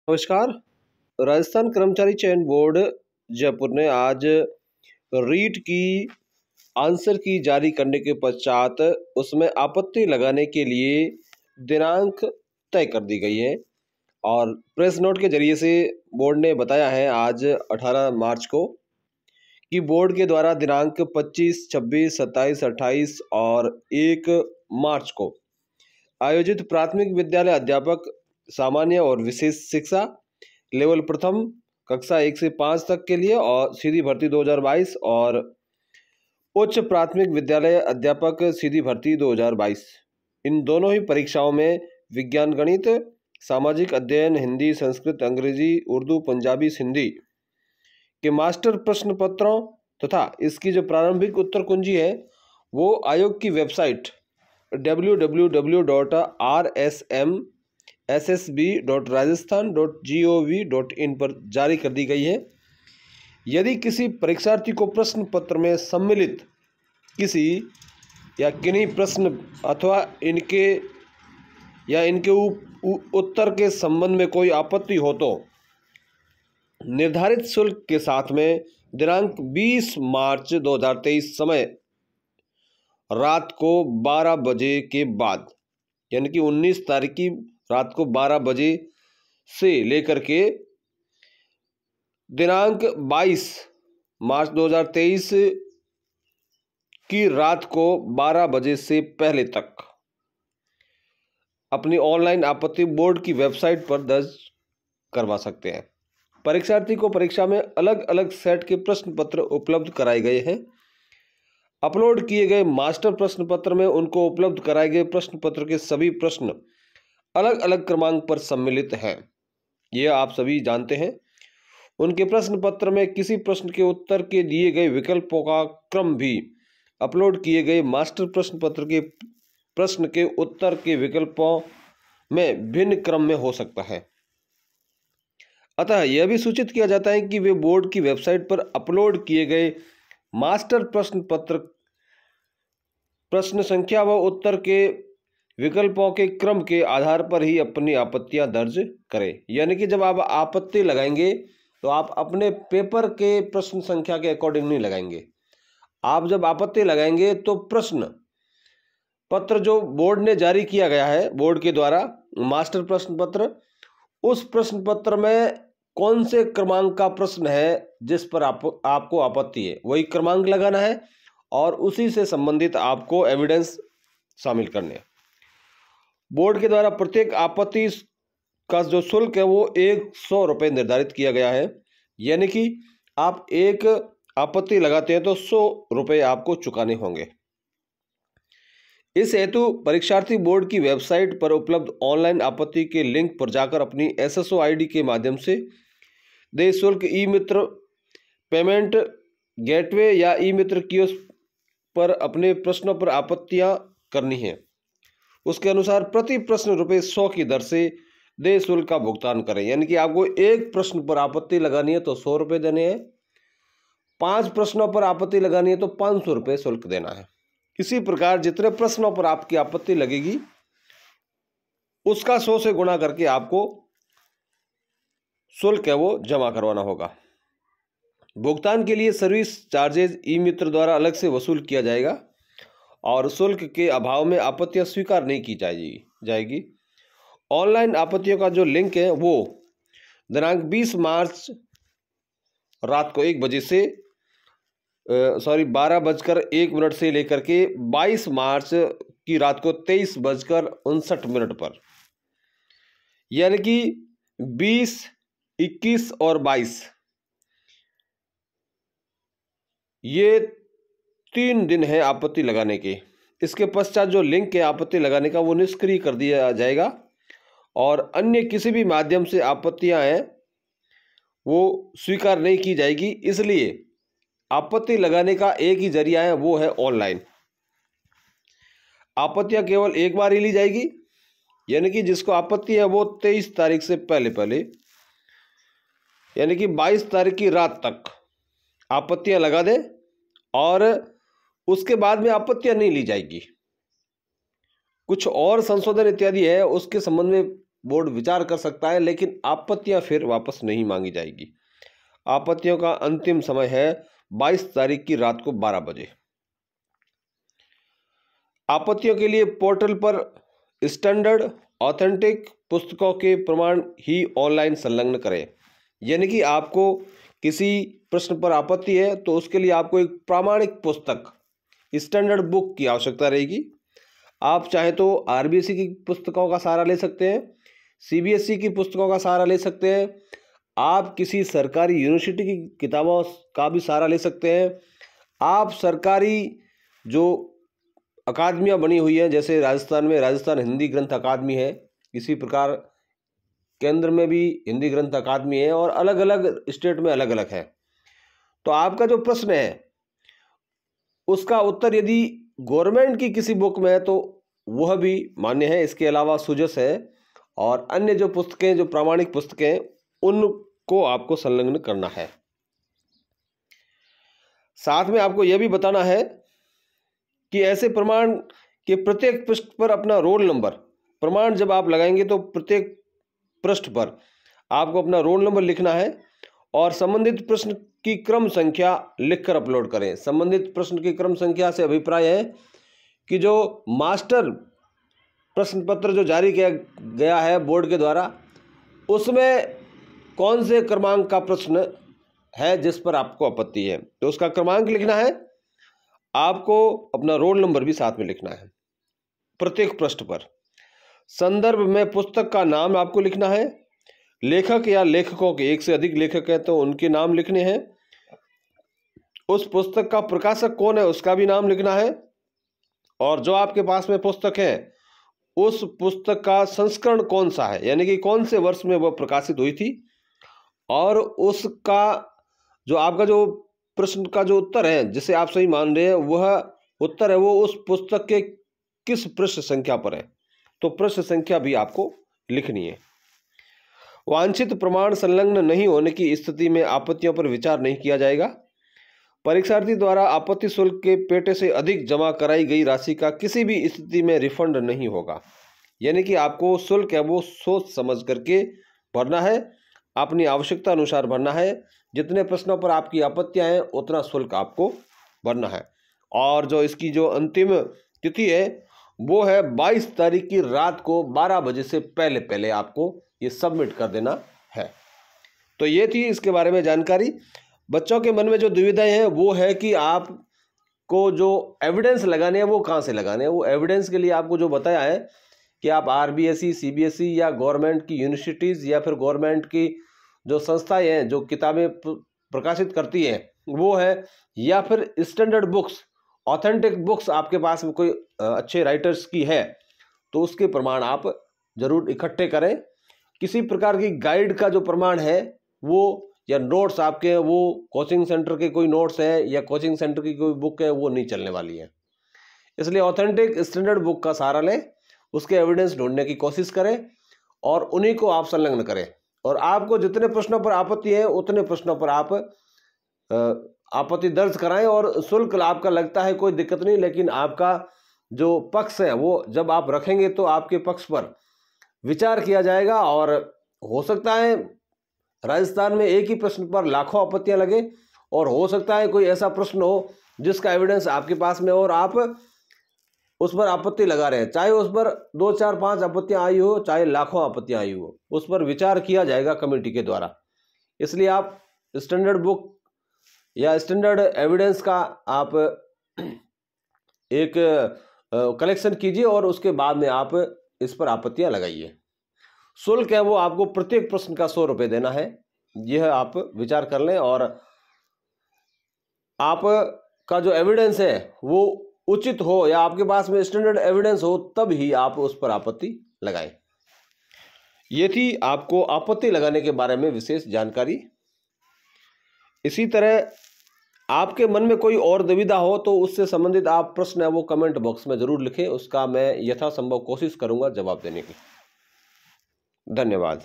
नमस्कार। राजस्थान कर्मचारी चयन बोर्ड जयपुर ने आज रीट की आंसर की जारी करने के पश्चात उसमें आपत्ति लगाने के लिए दिनांक तय कर दी गई है और प्रेस नोट के जरिए से बोर्ड ने बताया है आज 18 मार्च को कि बोर्ड के द्वारा दिनांक 25, 26, 27, 28 और 1 मार्च को आयोजित प्राथमिक विद्यालय अध्यापक सामान्य और विशेष शिक्षा लेवल प्रथम कक्षा 1 से 5 तक के लिए और सीधी भर्ती 2022 और उच्च प्राथमिक विद्यालय अध्यापक सीधी भर्ती 2022 इन दोनों ही परीक्षाओं में विज्ञान, गणित, सामाजिक अध्ययन, हिंदी, संस्कृत, अंग्रेजी, उर्दू, पंजाबी, सिंधी के मास्टर प्रश्न पत्रों तथा इसकी जो प्रारंभिक उत्तर कुंजी है वो आयोग की वेबसाइट www.rsmssb.rajasthan.gov.in पर जारी कर दी गई है। यदि किसी परीक्षार्थी को प्रश्न पत्र में सम्मिलित किसी या किन्हीं प्रश्न अथवा इनके उत्तर के संबंध में कोई आपत्ति हो तो निर्धारित शुल्क के साथ में दिनांक 20 मार्च 2023 समय रात को 12 बजे के बाद यानी कि 19 तारीख की रात को 12 बजे से लेकर के दिनांक 22 मार्च 2023 की रात को 12 बजे से पहले तक अपनी ऑनलाइन आपत्ति बोर्ड की वेबसाइट पर दर्ज करवा सकते हैं। परीक्षार्थी को परीक्षा में अलग अलग सेट के प्रश्न पत्र उपलब्ध कराए गए हैं। अपलोड किए गए मास्टर प्रश्न पत्र में उनको उपलब्ध कराए गए प्रश्न पत्र के सभी प्रश्न अलग अलग क्रमांक पर सम्मिलित हैं, ये आप सभी जानते हैं। उनके प्रश्न पत्र में किसी प्रश्न के उत्तर के दिए गए विकल्पों का क्रम भी अपलोड किए गए मास्टर प्रश्न पत्र के प्रश्न के उत्तर के विकल्पों में भिन्न क्रम में हो सकता है। अतः यह भी सूचित किया जाता है कि वे बोर्ड की वेबसाइट पर अपलोड किए गए मास्टर प्रश्न पत्र प्रश्न संख्या व उत्तर के विकल्पों के क्रम के आधार पर ही अपनी आपत्तियां दर्ज करें। यानी कि जब आप आपत्ति लगाएंगे तो आप अपने पेपर के प्रश्न संख्या के अकॉर्डिंग नहीं लगाएंगे। आप जब आपत्ति लगाएंगे तो प्रश्न पत्र जो बोर्ड ने जारी किया गया है बोर्ड के द्वारा मास्टर प्रश्न पत्र, उस प्रश्न पत्र में कौन से क्रमांक का प्रश्न है जिस पर आपको आपत्ति है वही क्रमांक लगाना है और उसी से संबंधित आपको एविडेंस शामिल करने हैं। बोर्ड के द्वारा प्रत्येक आपत्ति का जो शुल्क है वो 100 रुपये निर्धारित किया गया है। यानी कि आप एक आपत्ति लगाते हैं तो 100 रुपये आपको चुकाने होंगे। इस हेतु परीक्षार्थी बोर्ड की वेबसाइट पर उपलब्ध ऑनलाइन आपत्ति के लिंक पर जाकर अपनी SSO ID के माध्यम से देय शुल्क ई मित्र पेमेंट गेटवे या ई मित्र कियोस्क पर अपने प्रश्नों पर आपत्तियां करनी है। उसके अनुसार प्रति प्रश्न ₹100 की दर से देय शुल्क का भुगतान करें। यानी कि आपको एक प्रश्न पर आपत्ति लगानी है तो 100 रुपये देने हैं, 5 प्रश्नों पर आपत्ति लगानी है तो 500 रुपये शुल्क देना है। इसी प्रकार जितने प्रश्नों पर आपकी आपत्ति लगेगी उसका 100 से गुणा करके आपको शुल्क है वो जमा करवाना होगा। भुगतान के लिए सर्विस चार्जेज ई मित्र द्वारा अलग से वसूल किया जाएगा और शुल्क के अभाव में आपत्तियां स्वीकार नहीं की जाएगी। ऑनलाइन आपत्तियों का जो लिंक है वो दिनांक 20 मार्च रात को 12:01 से लेकर के 22 मार्च की रात को 23:59 पर यानी कि 20, 21 और 22 ये 3 दिन है आपत्ति लगाने के। इसके पश्चात जो लिंक है आपत्ति लगाने का वो निष्क्रिय कर दिया जाएगा और अन्य किसी भी माध्यम से आपत्तियां हैं वो स्वीकार नहीं की जाएगी। इसलिए आपत्ति लगाने का एक ही जरिया है वो है ऑनलाइन। आपत्तियां केवल एक बार ही ली जाएगी। यानी कि जिसको आपत्ति है वो 23 तारीख से पहले यानी कि 22 तारीख की रात तक आपत्तियां लगा दें और उसके बाद में आपत्तियां नहीं ली जाएगी। कुछ और संशोधन इत्यादि है उसके संबंध में बोर्ड विचार कर सकता है, लेकिन आपत्तियां फिर वापस नहीं मांगी जाएगी। आपत्तियों का अंतिम समय है 22 तारीख की रात को 12 बजे। आपत्तियों के लिए पोर्टल पर स्टैंडर्ड ऑथेंटिक पुस्तकों के प्रमाण ही ऑनलाइन संलग्न करें। यानी कि आपको किसी प्रश्न पर आपत्ति है तो उसके लिए आपको एक प्रामाणिक पुस्तक स्टैंडर्ड बुक की आवश्यकता रहेगी। आप चाहे तो आरबीएसई की पुस्तकों का सहारा ले सकते हैं, सीबीएसई की पुस्तकों का सहारा ले सकते हैं, आप किसी सरकारी यूनिवर्सिटी की किताबों का भी सहारा ले सकते हैं। आप सरकारी जो अकादमियाँ बनी हुई हैं, जैसे राजस्थान में राजस्थान हिंदी ग्रंथ अकादमी है, इसी प्रकार केंद्र में भी हिंदी ग्रंथ अकादमी है और अलग अलग स्टेट में अलग अलग है। तो आपका जो प्रश्न है उसका उत्तर यदि गवर्नमेंट की किसी बुक में है तो वह भी मान्य है। इसके अलावा सुजस है और अन्य जो पुस्तकें, जो प्रामाणिक पुस्तकें, उनको आपको संलग्न करना है। साथ में आपको यह भी बताना है कि ऐसे प्रमाण के प्रत्येक पृष्ठ पर अपना रोल नंबर, प्रमाण जब आप लगाएंगे तो प्रत्येक पृष्ठ पर आपको अपना रोल नंबर लिखना है और संबंधित प्रश्न की क्रम संख्या लिखकर अपलोड करें। संबंधित प्रश्न की क्रम संख्या से अभिप्राय है कि जो मास्टर प्रश्न पत्र जो जारी किया गया है बोर्ड के द्वारा, उसमें कौन से क्रमांक का प्रश्न है जिस पर आपको आपत्ति है, तो उसका क्रमांक लिखना है। आपको अपना रोल नंबर भी साथ में लिखना है प्रत्येक पृष्ठ पर। संदर्भ में पुस्तक का नाम आपको लिखना है। लेखक या लेखकों के, एक से अधिक लेखक हैं तो उनके नाम लिखने हैं। उस पुस्तक का प्रकाशक कौन है उसका भी नाम लिखना है। और जो आपके पास में पुस्तक है उस पुस्तक का संस्करण कौन सा है, यानी कि कौन से वर्ष में वह प्रकाशित हुई थी, और उसका जो आपका जो प्रश्न का जो उत्तर है जिसे आप सही मान रहे हैं वह उत्तर है वो उस पुस्तक के किस पृष्ठ संख्या पर है, तो पृष्ठ संख्या भी आपको लिखनी है। वांछित प्रमाण संलग्न नहीं होने की स्थिति में आपत्तियों पर विचार नहीं किया जाएगा। परीक्षार्थी द्वारा आपत्ति शुल्क के पेटे से अधिक जमा कराई गई राशि का किसी भी स्थिति में रिफंड नहीं होगा। यानी कि आपको शुल्क है वो सोच समझ करके भरना है, अपनी आवश्यकता अनुसार भरना है। जितने प्रश्नों पर आपकी आपत्तियां हैं उतना शुल्क आपको भरना है। और जो इसकी जो अंतिम तिथि है वो है 22 तारीख की रात को 12 बजे से पहले पहले आपको ये सबमिट कर देना है। तो ये थी इसके बारे में जानकारी। बच्चों के मन में जो दुविधाएं हैं वो है कि आपको जो एविडेंस लगाने हैं वो कहाँ से लगाने हैं। वो एविडेंस के लिए आपको जो बताया है कि आप आरबीएसई, सीबीएसई या गवर्नमेंट की यूनिवर्सिटीज़ या फिर गवर्नमेंट की जो संस्थाएं हैं जो किताबें प्रकाशित करती हैं वो है, या फिर स्टैंडर्ड बुक्स, ऑथेंटिक बुक्स आपके पास में कोई अच्छे राइटर्स की है तो उसके प्रमाण आप जरूर इकट्ठे करें। किसी प्रकार की गाइड का जो प्रमाण है वो, या नोट्स आपके वो कोचिंग सेंटर के कोई नोट्स हैं या कोचिंग सेंटर की कोई बुक है, वो नहीं चलने वाली है। इसलिए ऑथेंटिक स्टैंडर्ड बुक का सहारा लें, उसके एविडेंस ढूंढने की कोशिश करें और उन्हीं को आप संलग्न करें। और आपको जितने प्रश्नों पर आपत्ति है उतने प्रश्नों पर आप आपत्ति दर्ज कराएं। और शुल्क आपका लगता है कोई दिक्कत नहीं, लेकिन आपका जो पक्ष है वो जब आप रखेंगे तो आपके पक्ष पर विचार किया जाएगा। और हो सकता है राजस्थान में एक ही प्रश्न पर लाखों आपत्तियां लगे, और हो सकता है कोई ऐसा प्रश्न हो जिसका एविडेंस आपके पास में हो और आप उस पर आपत्ति लगा रहे हैं, चाहे उस पर 2, 4, 5 आपत्तियां आई हो, चाहे लाखों आपत्तियां आई हो, उस पर विचार किया जाएगा कमेटी के द्वारा। इसलिए आप स्टैंडर्ड बुक या स्टैंडर्ड एविडेंस का आप एक कलेक्शन कीजिए और उसके बाद में आप इस पर आपत्तियां लगाइए। शुल्क है वो आपको प्रत्येक प्रश्न का 100 रुपये देना है, यह आप विचार कर लें। और आपका जो एविडेंस है वो उचित हो या आपके पास में स्टैंडर्ड एविडेंस हो तब ही आप उस पर आपत्ति लगाएं। ये थी आपको आपत्ति लगाने के बारे में विशेष जानकारी। इसी तरह आपके मन में कोई और दुविधा हो तो उससे संबंधित आप प्रश्न है वो कमेंट बॉक्स में जरूर लिखें, उसका मैं यथासंभव कोशिश करूंगा जवाब देने की। धन्यवाद।